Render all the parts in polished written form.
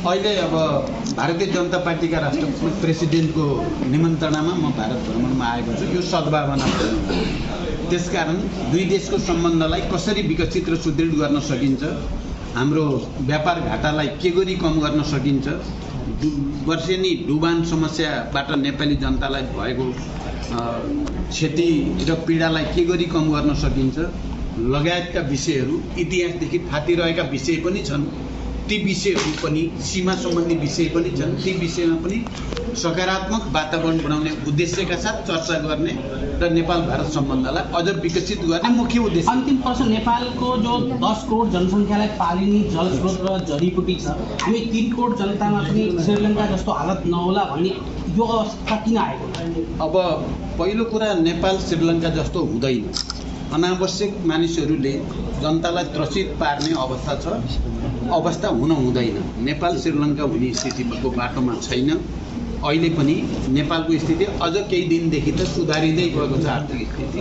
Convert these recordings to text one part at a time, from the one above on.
अहिले अब भारतीय जनता पार्टीका राष्ट्रपति प्रेसिडेन्टको निमन्त्रणामा म भारत भ्रमणमा आएको छु। यो सद्भावना हो। त्यसकारण दुई देशको सम्बन्धलाई कसरी विकसित र सुदृढ गर्न सकिन्छ, हाम्रो व्यापार घाटालाई के गरी कम गर्न सकिन्छ, वर्षेनी डुबान समस्याबाट नेपाली जनतालाई भएको क्षति र पीडालाई के गरी कम गर्न सकिन्छ लगायतका विषयहरू, इतिहासदेखि थाती रहेका विषय पनि छन्। ती विषयहरू पनि, सीमा सम्बन्धी विषय पनि छन्। ती विषयमा पनि सकारात्मक वातावरण बनाउने उद्देश्यका साथ चर्चा गर्ने र नेपाल भारत सम्बन्धलाई अझ विकसित गर्ने मुख्य उद्देश्य। अन्तिम प्रश्न, नेपालको जो 10 करोड जनसङ्ख्यालाई पालिने जलस्रोत र जडीबुटी छ, हामी 3 करोड जनतामा पनि श्रीलङ्का जस्तो हालत नहोला भन्ने यो अवस्था किन आएको? अब पहिलो कुरा, नेपाल श्रीलङ्का जस्तो हुँदैन। अनावश्यक मानिसहरूले जनतालाई त्रसित पार्ने अवस्था हुन हुँदैन। नेपाल श्रीलङ्का हुने स्थितिको बाटोमा छैन। अहिले पनि नेपालको स्थिति अझ केही दिनदेखि त सुधारिँदै गएको छ आर्थिक स्थिति।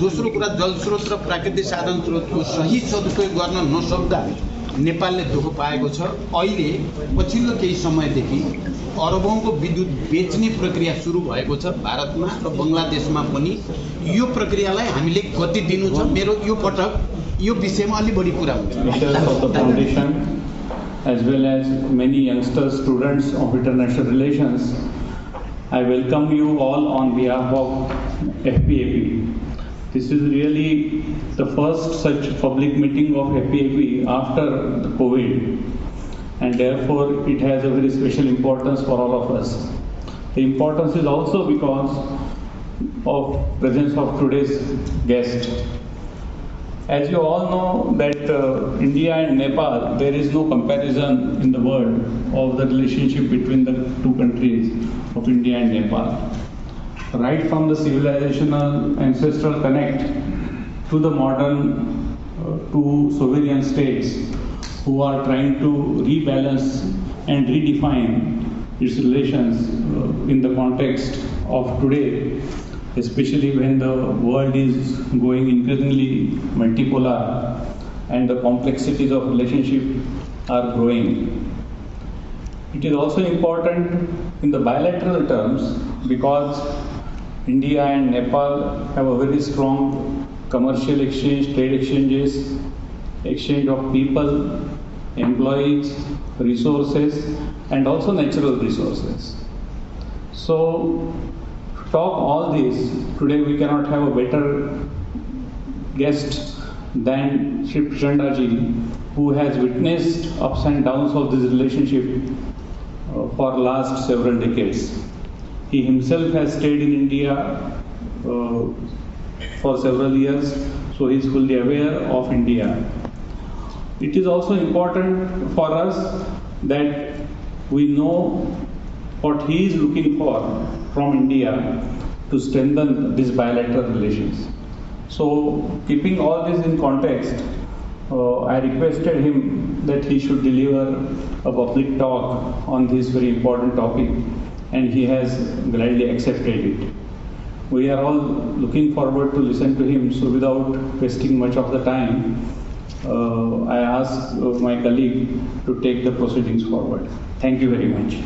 दोस्रो कुरा, जलस्रोत र प्राकृतिक साधन स्रोतको सही सदुपयोग गर्न नसक्दा नेपालले दुःख पाएको छ। अहिले पछिल्लो केही समयदेखि अरबौंको विद्युत बेच्ने प्रक्रिया सुरु भएको छ भारतमा र बङ्गलादेशमा पनि। यो प्रक्रियालाई हामीले गति दिनु छ। मेरो यो पटक यो विषयमा अलि बढी कुरा हुन्छ। As well as many youngsters, students of international relations, I welcome you all on behalf of FPAP. This is really the first such public meeting of FPAP after the COVID, and therefore it has a very special importance for all of us. The importance is also because of presence of today's guest. As you all know that India and Nepal, there is no comparison in the world of the relationship between the two countries of India and Nepal. Right from the civilizational ancestral connect to the modern two sovereign states who are trying to rebalance and redefine its relations in the context of today, especially when the world is going increasingly multipolar and the complexities of relationship are growing. It is also important in the bilateral terms because India and Nepal have a very strong commercial exchange, trade exchanges, exchange of people, employees, resources, and also natural resources. So, talk all this, today we cannot have a better guest than Shri Chandaji, who has witnessed ups and downs of this relationship for last several decades. He himself has stayed in India for several years, so he is fully aware of India. It is also important for us that we know what he is looking for from India to strengthen these bilateral relations. So, keeping all this in context, I requested him that he should deliver a public talk on this very important topic, and he has gladly accepted it. We are all looking forward to listen to him, so without wasting much of the time, I ask my colleague to take the proceedings forward. Thank you very much.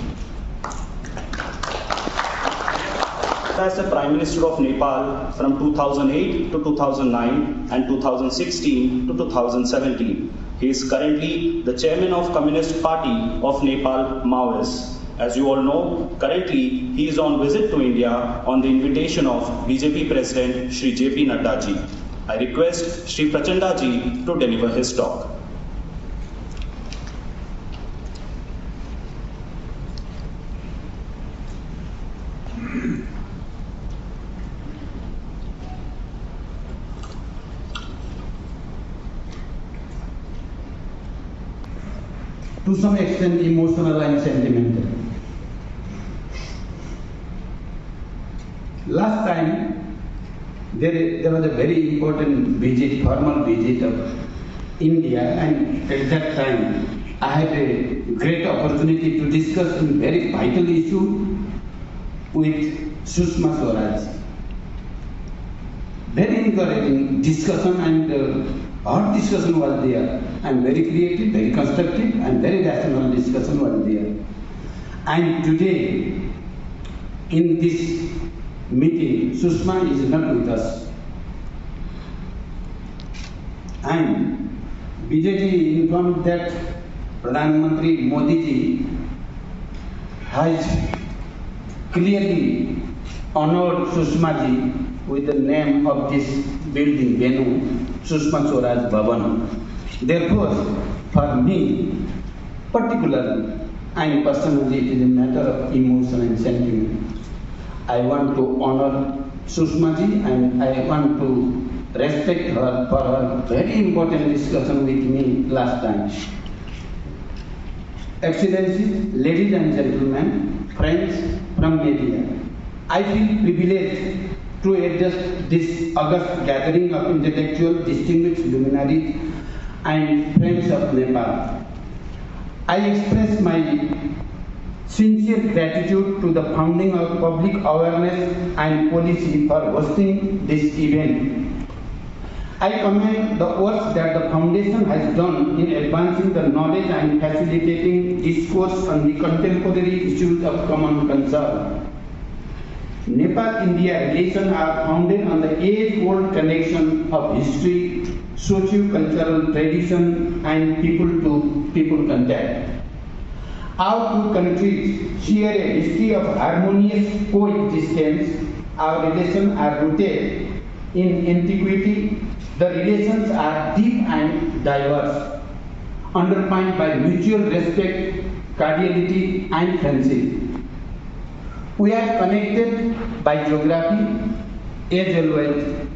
As the Prime Minister of Nepal from 2008 to 2009 and 2016 to 2017. He is currently the chairman of Communist Party of Nepal, Maoist. As you all know, currently he is on visit to India on the invitation of BJP President Shri JP Nadda ji. I request Shri Prachanda ji to deliver his talk. To some extent emotional and sentimental. Last time there was a very important visit, formal visit of India, and at that time I had a great opportunity to discuss a very vital issue with Sushma Swaraj. Very encouraging discussion and hot discussion was there, and very creative, very constructive and very rational discussion was there. And today in this meeting, Sushma is not with us. And BJP informed that Pradhan Mantri Modi ji has clearly honored Sushma ji with the name of this building, Venu, Sushma Swaraj Bhavan. Therefore, for me, particularly and personally, it is a matter of emotion and sentiment. I want to honor Sushma ji and I want to respect her for her very important discussion with me last time. Excellencies, ladies and gentlemen, friends from media, I feel privileged to address this august gathering of intellectual, distinguished luminaries and friends of Nepal. I express my sincere gratitude to the founding of Public Awareness and Policy for hosting this event. I commend the work that the Foundation has done in advancing the knowledge and facilitating discourse on the contemporary issues of common concern. Nepal-India relations are founded on the age-old connection of history, socio-cultural tradition and people-to-people contact. Our two countries share a history of harmonious coexistence. Our relations are rooted in antiquity. The relations are deep and diverse, underpinned by mutual respect, cordiality and friendship. We are connected by geography as well as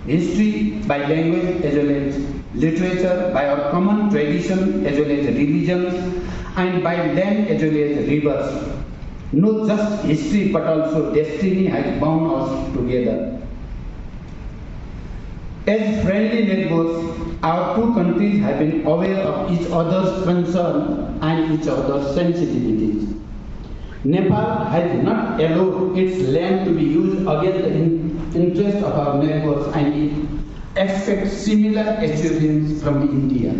history, by language as well as literature, by our common tradition as well as religion, and by land as well as rivers. Not just history but also destiny has bound us together. As friendly neighbors, our two countries have been aware of each other's concern and each other's sensitivities. Nepal has not allowed its land to be used against the interest of our neighbors, and it expects similar assurance from India.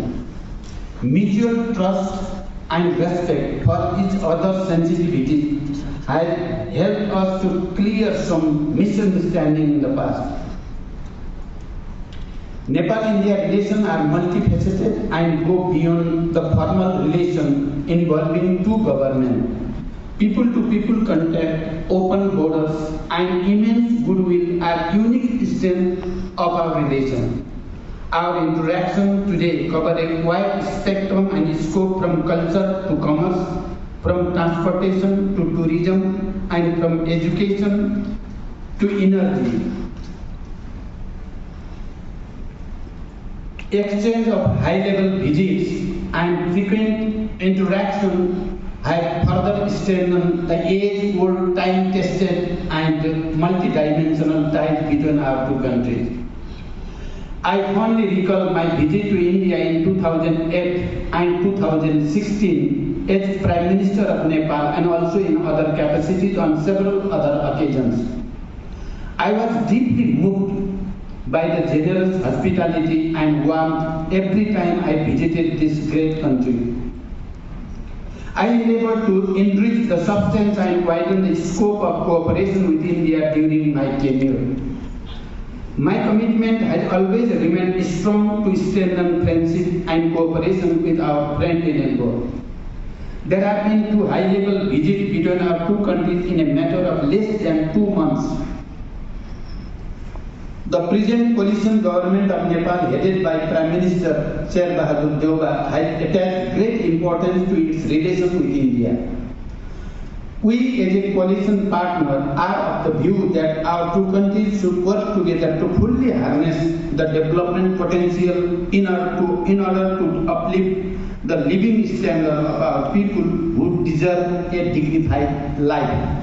Mutual trust and respect for each other's sensitivity has helped us to clear some misunderstanding in the past. Nepal-India relations are multifaceted and go beyond the formal relation involving two governments. People-to-people contact, open borders, and immense goodwill are unique strengths of our relation. Our interaction today covers a wide spectrum and scope, from culture to commerce, from transportation to tourism, and from education to energy. Exchange of high-level visits and frequent interaction have further strengthened the age-old, time-tested and multi-dimensional ties between our two countries. I fondly recall my visit to India in 2008 and 2016 as Prime Minister of Nepal, and also in other capacities on several other occasions. I was deeply moved by the generous hospitality and warmth every time I visited this great country. I endeavored to enrich the substance and widen the scope of cooperation with India during my tenure. My commitment has always remained strong to strengthen friendship and cooperation with our friendly neighbor. There have been two high-level visits between our two countries in a matter of less than 2 months. The present coalition government of Nepal, headed by Prime Minister Sher Bahadur Deuba, has attached great importance to its relation with India. We as a coalition partner are of the view that our two countries should work together to fully harness the development potential in order to uplift the living standard of our people who deserve a dignified life.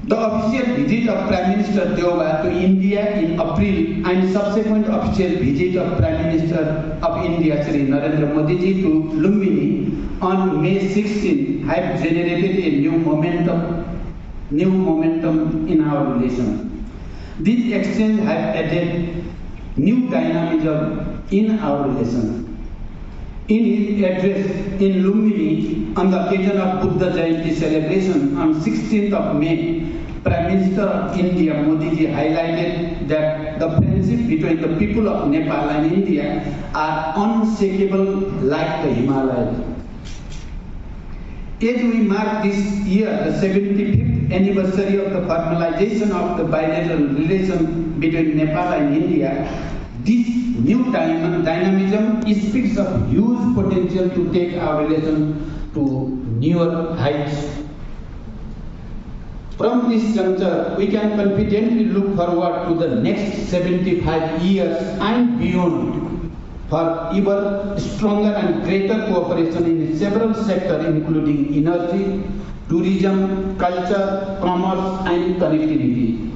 The official visit of Prime Minister Deuba to India in April and subsequent official visit of Prime Minister of India Shri Narendra Modi ji to Lumbini on May 16 have generated a new momentum in our relations. This exchange has added new dynamism in our relations. In his address in Lumbini on the occasion of Buddha Jayanti celebration on 16th of May, Prime Minister of India Modi ji highlighted that the friendship between the people of Nepal and India are unshakable like the Himalayas. As we mark this year the 75th anniversary of the formalization of the bilateral relation between Nepal and India, this new dynamism speaks of huge potential to take our relation to newer heights. From this juncture, we can confidently look forward to the next 75 years and beyond for even stronger and greater cooperation in several sectors including energy, tourism, culture, commerce and connectivity.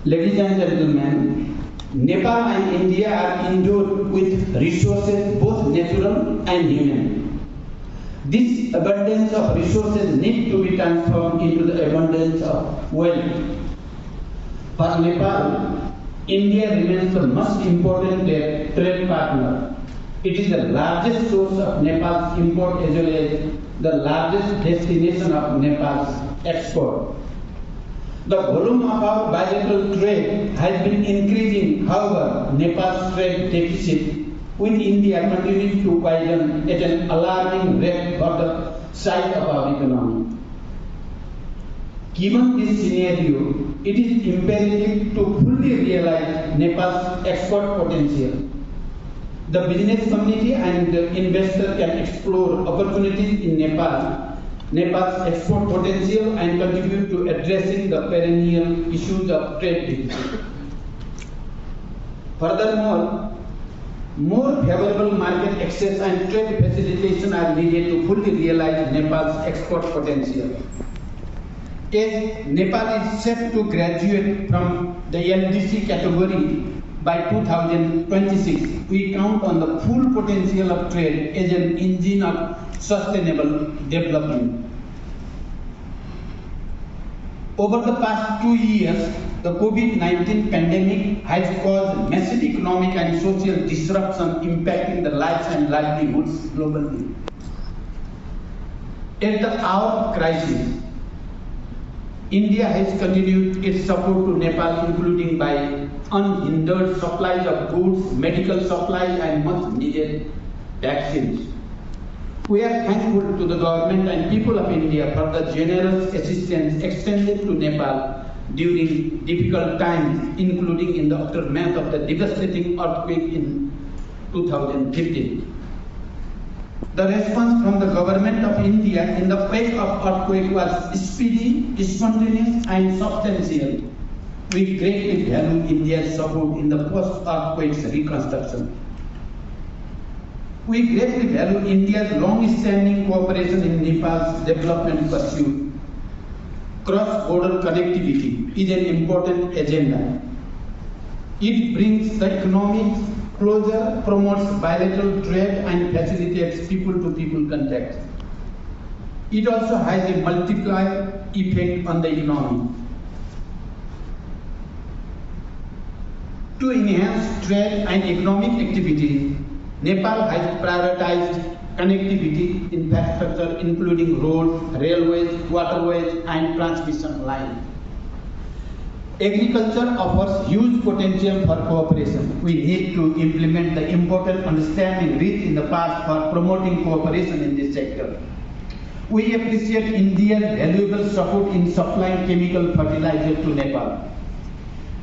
Ladies and gentlemen, Nepal and India are endowed with resources both natural and human. This abundance of resources needs to be transformed into the abundance of wealth. For Nepal, India remains the most important trade partner. It is the largest source of Nepal's import as well as the largest destination of Nepal's export. The volume of our bilateral trade has been increasing. However, Nepal's trade deficit with India continues to widen at an alarming rate for the size of our economy. Given this scenario, it is imperative to fully realize Nepal's export potential. The business community and the investor can explore opportunities in Nepal's export potential and contribute to addressing the perennial issues of trade deficit. Furthermore, more favorable market access and trade facilitation are needed to fully realize Nepal's export potential. As Nepal is set to graduate from the LDC category by 2026, we count on the full potential of trade as an engine of sustainable development. Over the past 2 years, the COVID-19 pandemic has caused massive economic and social disruption impacting the lives and livelihoods globally. At the hour of crisis, India has continued its support to Nepal, including by unhindered supplies of goods, medical supplies, and much needed vaccines. We are thankful to the government and people of India for the generous assistance extended to Nepal during difficult times, including in the aftermath of the devastating earthquake in 2015. The response from the government of India in the wake of earthquake was speedy, spontaneous, and substantial. We greatly value India's support in the post-earthquake reconstruction. We greatly value India's long-standing cooperation in Nepal's development pursuit. Cross-border connectivity is an important agenda. It brings the economic closer, promotes bilateral trade, and facilitates people-to-people contact. It also has a multiplier effect on the economy. To enhance trade and economic activity, Nepal has prioritized connectivity infrastructure including roads, railways, waterways, and transmission lines. Agriculture offers huge potential for cooperation. We need to implement the important understanding reached in the past for promoting cooperation in this sector. We appreciate India's valuable support in supplying chemical fertilizer to Nepal.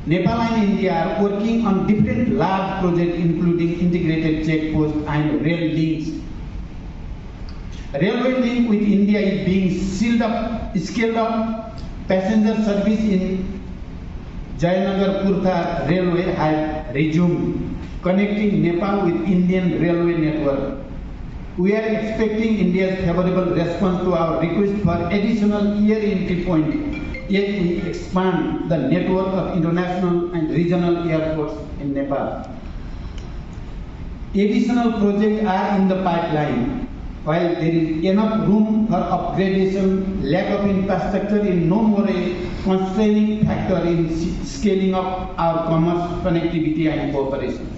Nepal and India are working on different large projects including integrated checkposts and rail links. Railway link with India is being scaled up. Passenger service in Jayanagar-Kurtha railway has resumed, connecting Nepal with Indian railway network. We are expecting India's favorable response to our request for additional air entry point as we expand the network of international and regional airports in Nepal. Additional projects are in the pipeline. While there is enough room for upgradation, lack of infrastructure is no more a constraining factor in scaling up our commerce, connectivity and cooperation.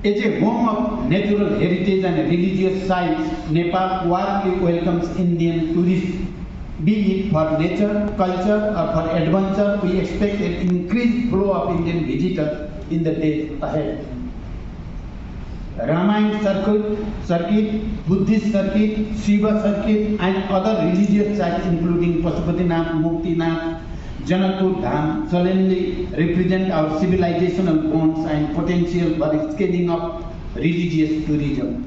As a home of natural heritage and religious sites, Nepal warmly welcomes Indian tourists. Be it for nature, culture or for adventure, we expect an increased flow of Indian visitors in the days ahead. Ramayana circuit, Buddhist circuit, Shiva circuit and other religious sites including Pashupatinath, Muktinath, Janakpur Dham solemnly represent our civilizational bonds and potential for scaling up religious tourism.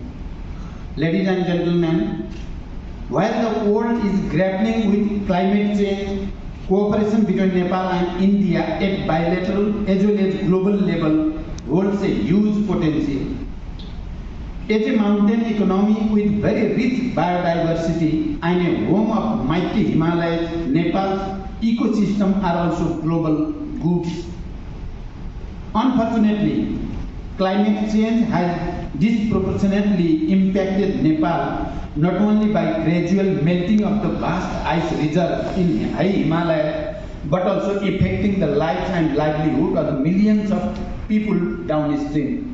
Ladies and gentlemen, while the world is grappling with climate change, cooperation between Nepal and India at bilateral as well as global level holds a huge potential. As a mountain economy with very rich biodiversity and a home of mighty Himalayas, Nepal's ecosystems are also global goods. Unfortunately, climate change has disproportionately impacted Nepal not only by gradual melting of the vast ice reserve in high Himalayas, but also affecting the lives and livelihood of the millions of people downstream.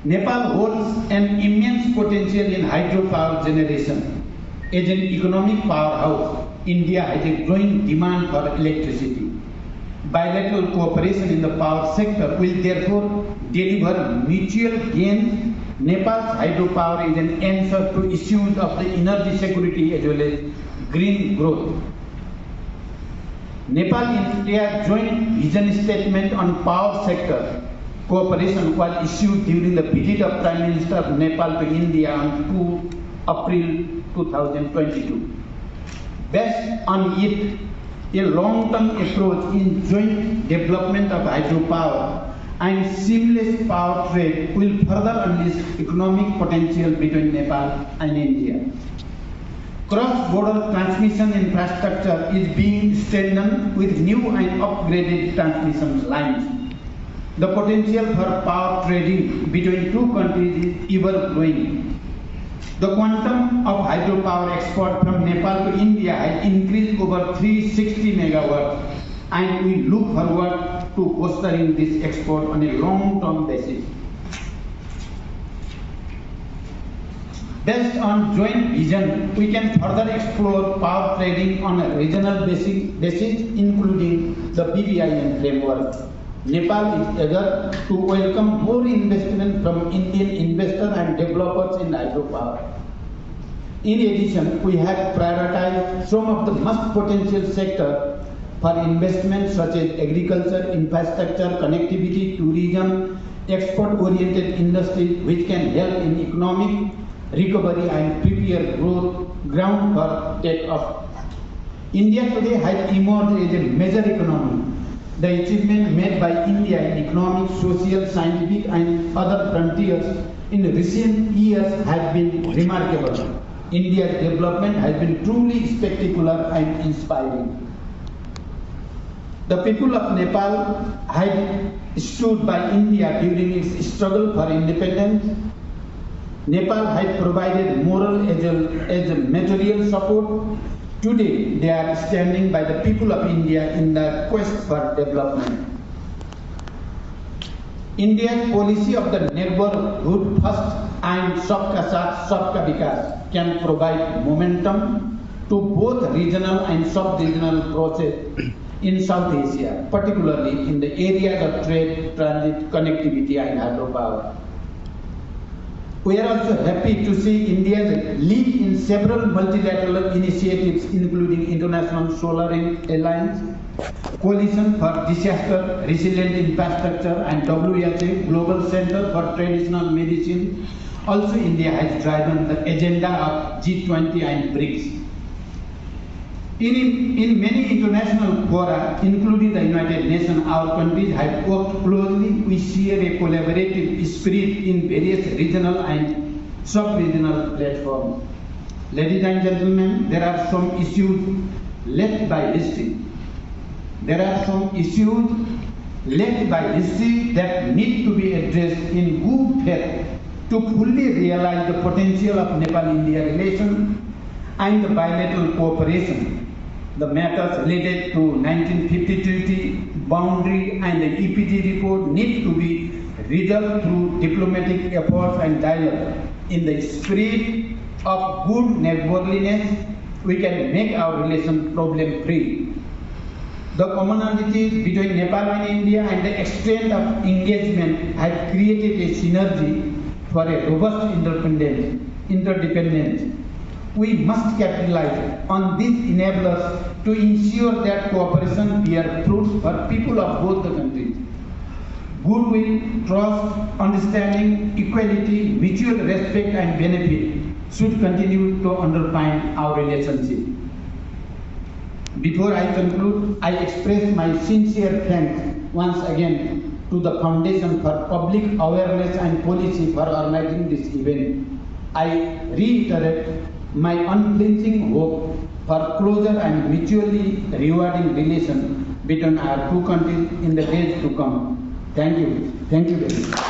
Nepal holds an immense potential in hydropower generation. As an economic powerhouse, India has a growing demand for electricity. Bilateral cooperation in the power sector will therefore deliver mutual gains. Nepal's hydropower is an answer to issues of the energy security as well as green growth. Nepal-India joint vision statement on power sector cooperation was issued during the visit of Prime Minister of Nepal to India on 2 April 2022. Based on it, a long-term approach in joint development of hydropower and seamless power trade will further unleash economic potential between Nepal and India. Cross-border transmission infrastructure is being strengthened with new and upgraded transmission lines. The potential for power trading between two countries is ever growing. The quantum of hydropower export from Nepal to India has increased over 360 megawatts, and we look forward to fostering this export on a long-term basis. Based on joint vision, we can further explore power trading on a regional basis, including the BBIN framework. Nepal is eager to welcome more investment from Indian investors and developers in hydropower. In addition, we have prioritized some of the most potential sectors for investment such as agriculture, infrastructure, connectivity, tourism, export-oriented industries which can help in economic recovery and prepare ground for take-off. India today has emerged as a major economy. The achievement made by India in economic, social, scientific and other frontiers in recent years has been remarkable. India's development has been truly spectacular and inspiring. The people of Nepal had stood by India during its struggle for independence. Nepal had provided moral as well as material support. Today, they are standing by the people of India in the quest for development. India's policy of the neighborhood first and Sabka Saath, Sabka Vikas can provide momentum to both regional and sub-regional process in South Asia, particularly in the areas of trade, transit, connectivity and hydropower. We are also happy to see India's lead in several multilateral initiatives, including International Solar Alliance, Coalition for Disaster Resilient Infrastructure, and WHO Global Center for Traditional Medicine. Also, India has driven the agenda of G20 and BRICS. In many international fora, including the United Nations, our countries have worked closely. We share a collaborative spirit in various regional and sub-regional platforms. Ladies and gentlemen, there are some issues left by history. That need to be addressed in good faith to fully realize the potential of Nepal-India relations and the bilateral cooperation. The matters related to 1950 treaty, boundary, and the EPG report need to be resolved through diplomatic efforts and dialogue. In the spirit of good neighborliness, we can make our relations problem-free. The commonalities between Nepal and India and the extent of engagement have created a synergy for a robust interdependence. We must capitalize on these enablers to ensure that cooperation bears fruits for people of both the countries. Goodwill, trust, understanding, equality, mutual respect, and benefit should continue to underpin our relationship. Before I conclude, I express my sincere thanks once again to the Foundation for Public Awareness and Policy for organizing this event. I reiterate my unflinching hope for closer and mutually rewarding relations between our two countries in the days to come. Thank you. Thank you very much.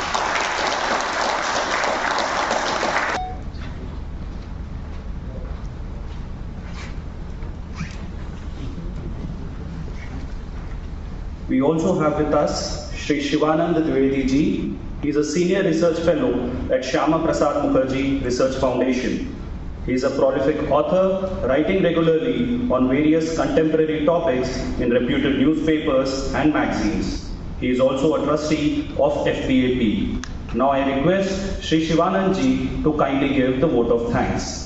We also have with us Shri Shivanand Dwivedi ji. He is a senior research fellow at Shyama Prasad Mukherjee Research Foundation. He is a prolific author, writing regularly on various contemporary topics in reputed newspapers and magazines. He is also a trustee of FPAP. Now I request Shri Shivanand ji to kindly give the vote of thanks.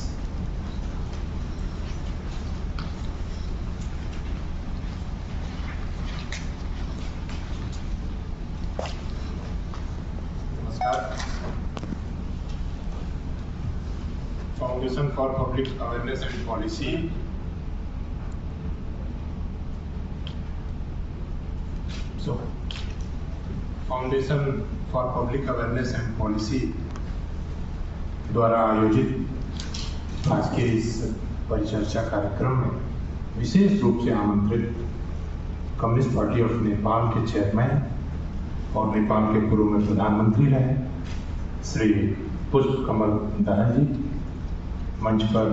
Foundation for Public Awareness and Policy foundation for public awareness and policy द्वारा आयोजित आज के इस परिचर्चा कार्यक्रम में विशेष रूप से आमंत्रित कम्युनिस्ट पार्टी ऑफ नेपाल के चेयरमैन और नेपाल के पूर्व में प्रधानमंत्री रहे श्री पकमल जी, मंच पर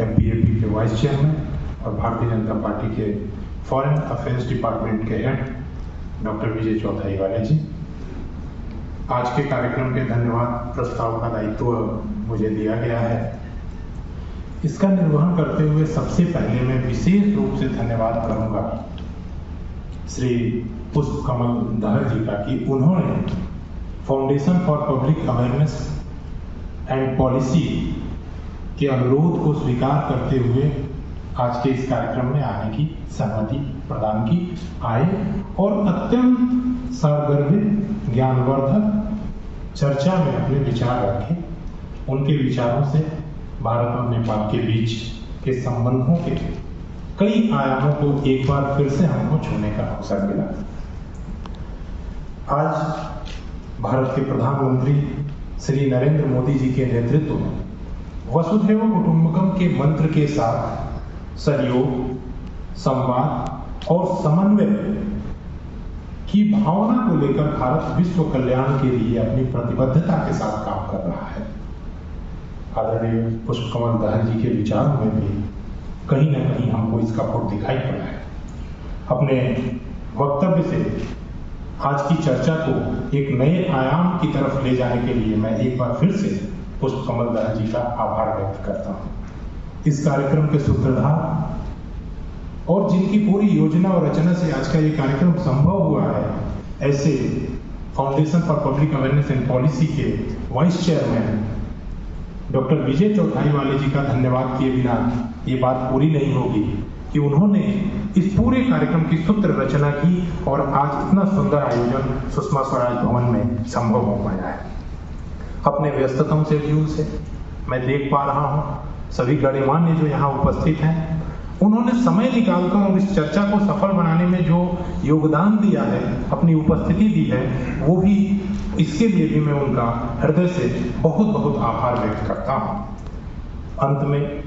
FPAP के वाइस चेयरमैन और भारतीय जनता पार्टी के फॉरेन अफेयर्स डिपार्टमेंट के हेड डॉक्टर विजय चौथाई वाले जी। आज के कार्यक्रम के धन्यवाद प्रस्ताव का दायित्व मुझे दिया गया है। इसका निर्वहन करते हुए सबसे पहले मैं विशेष रूप से धन्यवाद करूंगा श्री पकमल जी का कि उन्होंने foundation for public awareness and policy के अनुरोध को स्वीकार करते हुए आज के इस कार्यक्रम में आने की सहमति प्रदान की, आए और अत्यंत सारगर्भित ज्ञानवर्धक चर्चा में अपने विचार रखे। उनके विचारों से भारत और नेपाल के बीच के संबंधों के कई आयामों को एक बार फिर से हमको छूने का अवसर मिला। आज भारत के प्रधानमंत्री श्री नरेंद्र मोदी जी के नेतृत्व में वसुधैव कुटुंबकम के मंत्र के साथ सहयोग, संवाद और समन्वय की भावना को लेकर भारत विश्व कल्याण के लिए अपनी प्रतिबद्धता के साथ काम कर रहा है। आदरणीय पकमल जी के विचारों में भी कहीं न कहीं हमको इसका फुट दिखाई पड़ा है। अपने वक्तव्य से आज की चर्चा को एक नए आयाम की तरफ ले जाने के लिए मैं एक बार फिर से पकमल जी का आभार व्यक्त करता हूं। इस कार्यक्रम के सूत्रधार और जिनकी पूरी योजना और रचना से आज का ये कार्यक्रम संभव हुआ है, ऐसे foundation for public awareness and policy के वाइस चेयरमैन डॉक्टर विजय चौथाईवाले जी का धन्यवाद किए बिना ये बात पूरी नहीं होगी कि उन्होंने इस पूरे कार्यक्रम की सूत्र रचना की और आज इतना सुंदर आयोजन सुषमा स्वराज भवन में संभव हो पाया है। अपने व्यस्ततम शेड्यूल से मैं देख पा रहा हूँ सभी गणमान्य जो यहाँ उपस्थित हैं, उन्होंने समय निकालकर और इस चर्चा को सफल बनाने में जो योगदान दिया है, अपनी उपस्थिति दी है, वो भी इसके लिए भी मैं उनका हृदय से बहुत बहुत आभार व्यक्त करता हूँ। अंत में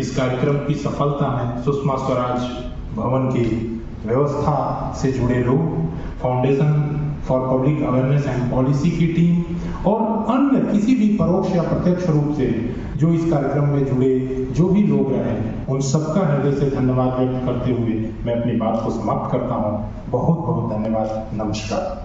इस कार्यक्रम की सफलता में सुषमा स्वराज भवन की व्यवस्था से जुड़े लोग, foundation for public awareness and policy की टीम और अन्य किसी भी परोक्ष या प्रत्यक्ष रूप से जो इस कार्यक्रम में जुड़े जो भी लोग रहे, उन सबका हृदय से धन्यवाद व्यक्त करते हुए मैं अपनी बात को समाप्त करता हूँ। बहुत बहुत धन्यवाद। नमस्कार।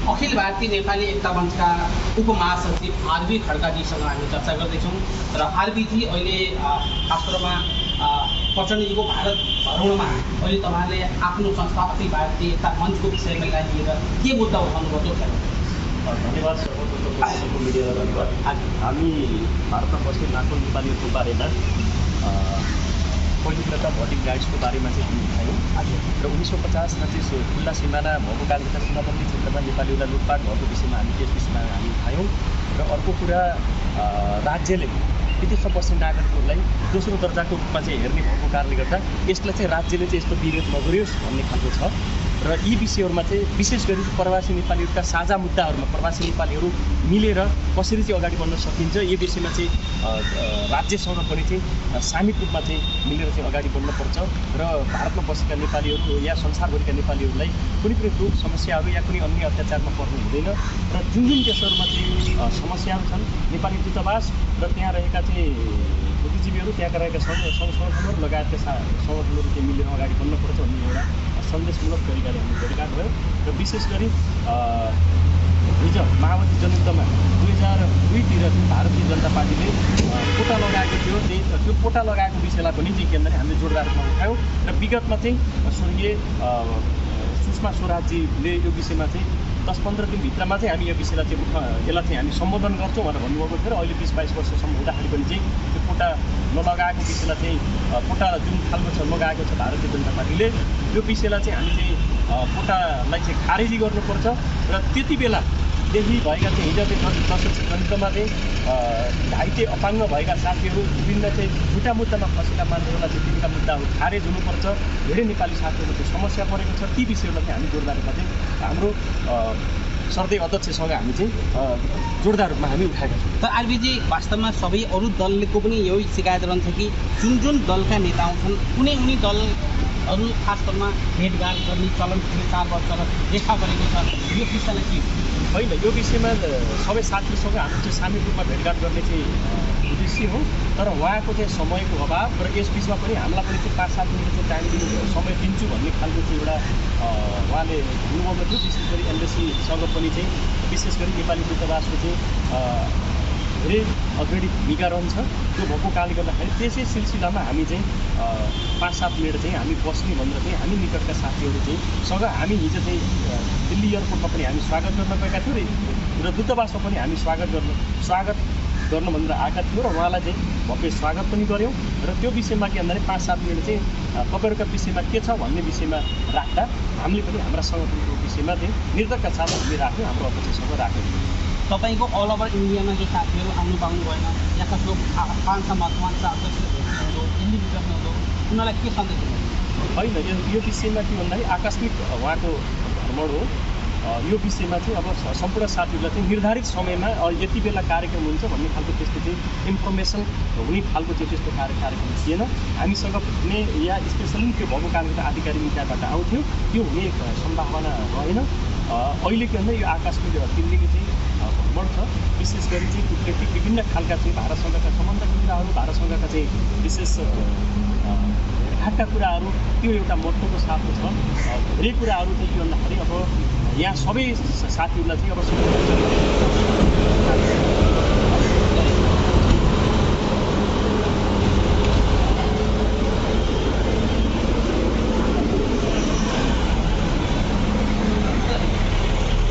अखिल भारतीय नेपाली एकता मञ्चका उपमहासचिव आरबी खड्काजीसँग हामी चर्चा गर्दैछौँ र आरबीजी अहिले खास कुरोमा प्रचण्डजीको भारत भ्रमणमा अहिले तपाईँले आफ्नो संस्था अखिल भारतीय एकता मञ्चको विषयलाई लिएर के मुद्दा उठाउनु पर्छ? धन्यवाद। सर्वप्रथम मिडियालाई धन्यवाद। हामी भारतमा बस्ने लाखौँ नेपालीहरूको बारेमा पहिलो कुरा त भोटिङ राइट्सको बारेमा चाहिँ हामी उठायौँ र 1950मा चाहिँ खुल्ला सिमाना भएको कारणले गर्दा सीमावर्ती क्षेत्रमा नेपालीहरूलाई लुटपाट भएको विषयमा हामी त्यस विषयमा हामी उठायौँ र अर्को कुरा राज्यले विदेशमा बस्ने नागरिकहरूलाई दोस्रो दर्जाको रूपमा चाहिँ हेर्ने भएको कारणले गर्दा यसलाई चाहिँ राज्यले चाहिँ यस्तो विरोध नगरियोस् भन्ने खालको छ र यी विषयहरूमा चाहिँ विशेष गरी प्रवासी नेपालीहरूका साझा मुद्दाहरूमा प्रवासी नेपालीहरू मिलेर कसरी चाहिँ अगाडि बढ्न सकिन्छ यो विषयमा चाहिँ राज्यसँग पनि चाहिँ सामूहिक रूपमा चाहिँ मिलेर चाहिँ अगाडि बढ्नुपर्छ र भारतमा बसेका नेपालीहरू या संसारभरिका नेपालीहरूलाई कुनै पनि दुःख समस्याहरू या कुनै अन्य अत्याचारमा पर्नु हुँदैन र जुन जुन देशहरूमा चाहिँ समस्याहरू छन् नेपाली दूतावास र त्यहाँ रहेका चाहिँ बुद्धिजीवीहरू त्यहाँका रहेका सङ्गठनहरू लगायतका सङ्गठनहरू चाहिँ मिलेर अगाडि बढ्नुपर्छ भन्ने एउटा सन्देशमूलक तरिकाले हामी गरेका भयो र विशेष गरी हिजो माओवादी जनयुद्धमा 2002तिर भारतीय जनता पार्टीले पोटा लगाएको थियो। त्यो पोटा लगाएको विषयलाई पनि चाहिँ के भन्दाखेरि हामीले जोडदार रूपमा उठायौँ र विगतमा चाहिँ स्वर्गीय सुषमा स्वराजजीले यो विषयमा चाहिँ 10-15 दिनभित्रमा चाहिँ हामी यो विषयलाई चाहिँ यसलाई चाहिँ हामी सम्बोधन गर्छौँ भनेर भन्नुभएको थियो र अहिले 20-22 वर्षसम्म हुँदाखेरि पनि चाहिँ त्यो पोटा नलगाएको विषयलाई चाहिँ पोटा जुन खालको छ लगाएको छ भारतीय जनता पार्टीले यो विषयलाई चाहिँ हामी चाहिँ पोटालाई चाहिँ खारेजी गर्नुपर्छ र त्यति बेलादेखि भएका चाहिँ हिजो चाहिँ जनयुद्धमा चाहिँ घाइते अपाङ्ग भएका साथीहरू विभिन्न चाहिँ झुटा मुद्दामा फसेका मान्छेहरूलाई चाहिँ तिनका मुद्दाहरू खारेज हुनुपर्छ। धेरै नेपाली साथीहरूको चाहिँ समस्या परेको छ, ती विषयहरूलाई चाहिँ हामी जोडदार रूपमा चाहिँ हाम्रो सर्दै अध्यक्षसँग हामी चाहिँ जोडदार रूपमा हामी उठाएका छौँ। तर आरबीजी वास्तवमा सबै अरू दलको पनि यही शिकायत रहन्छ कि जुन जुन दलका नेता आउँछन् कुनै उनी दल अरू खास तौरमा भेटघाट गर्ने चलन चाडबाड चलन देखा परेको छ, यो विषयलाई के होइन, यो विषयमा सबै साथीहरूसँग हाम्रो चाहिँ सामूहिक रूपमा भेटघाट गर्ने चाहिँ उद्देश्य हो। तर उहाँको चाहिँ समयको अभाव र यस बिचमा पनि हामीलाई पनि चाहिँ 5-7 मिनट चाहिँ टाइम दिनु समय दिन्छु भन्ने खालको चाहिँ एउटा उहाँले भन्नुभएको थियो। विशेष गरी एम्बेसीसँग पनि चाहिँ विशेष गरी नेपाली दूतावासको चाहिँ धेरै अग्रणी भूमिका रहन्छ। त्यो भएको कारणले गर्दाखेरि त्यसै सिलसिलामा हामी चाहिँ 5-7 मिनट चाहिँ हामी बस्ने भनेर चाहिँ हामी निकटका साथीहरू चाहिँ सँग हामी हिजो चाहिँ दिल्ली एयरपोर्टमा पनि हामी स्वागत गर्न गएका थियौँ र दूतावासमा पनि हामी स्वागत गर्न भनेर आएका थियौँ र उहाँलाई चाहिँ भव्य स्वागत पनि गऱ्यौँ। र त्यो विषयमा के भन्दाखेरि 5-7 मिनट चाहिँ तपाईँहरूका विषयमा के छ भन्ने विषयमा राख्दा हामीले पनि हाम्रा सङ्गठनको विषयमा चाहिँ निर्धक्का साथ हामीले राख्यौँ, हाम्रो अध्यक्षसँग राख्यौँ। तपाईँको अल ओभर इन्डियामा जो साथीहरू आउनु पाउनु भएन, यहाँका जो पाँच अध्यक्ष हुनुहुँदो, दिल्ली विकास हुनुहुँदो, उनीहरूलाई के सन्देश दिनुहुन्छ? होइन, यो विषयमा के भन्दाखेरि आकस्मिक उहाँको भ्रमण हो। यो विषयमा चाहिँ अब सम्पूर्ण साथीहरूलाई चाहिँ निर्धारित समयमा यति बेला कार्यक्रम हुन्छ भन्ने खालको त्यस्तो चाहिँ इन्फर्मेसन हुने खालको चाहिँ त्यस्तो कार्यक्रम थिएन। हामीसँग भेट्ने या स्पेसली त्यो भएको कारणले आधिकारिक निकायबाट आउँथ्यो, त्यो हुने सम्भावना रहेन। अहिले के भन्दा यो आकस्मिक 3 दिने चाहिँ भ्रमण छ। विशेष गरी चाहिँ कूटनीतिक विभिन्न खालका चाहिँ भारतसँगका सम्बन्धका कुराहरू, भारतसँगका चाहिँ विशेष भेटघाटका कुराहरू, त्यो एउटा महत्त्वको साथमा छ। धेरै कुराहरू चाहिँ के भन्दाखेरि अब यहाँ सबै साथीहरूलाई चाहिँ अब